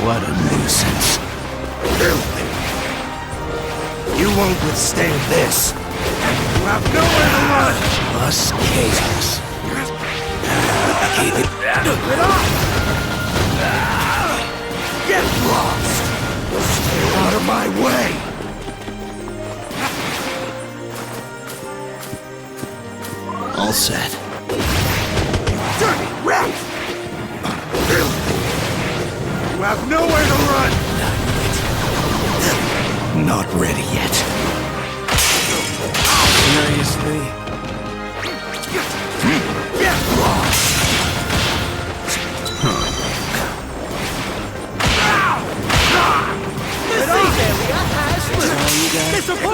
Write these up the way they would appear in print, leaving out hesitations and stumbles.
What a nuisance. You won't withstand this. You have nowhere to run. Plus chaos. Get off! Get lost! Stay out of my way! All set. Dirty rat! You have nowhere to run! Not ready yet. Seriously? Get lost!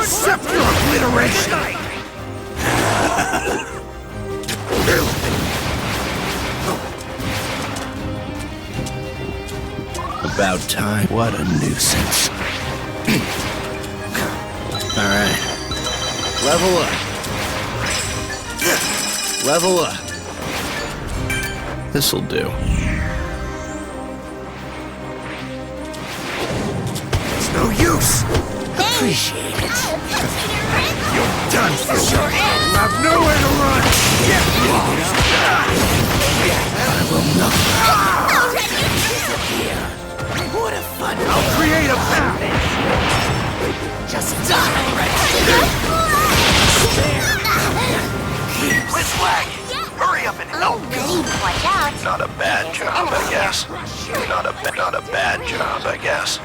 Accept your obliteration! About time. What a nuisance. Alright. Level up. Level up. This'll do. It's no use! Appreciate it. You're done for sure. You have nowhere to run. Get lost. I will not disappear. What a fun. I'll create a path. Just die already. This way. Hurry up and help. Watch out. Not a bad job, I guess. Not a bad job, I guess.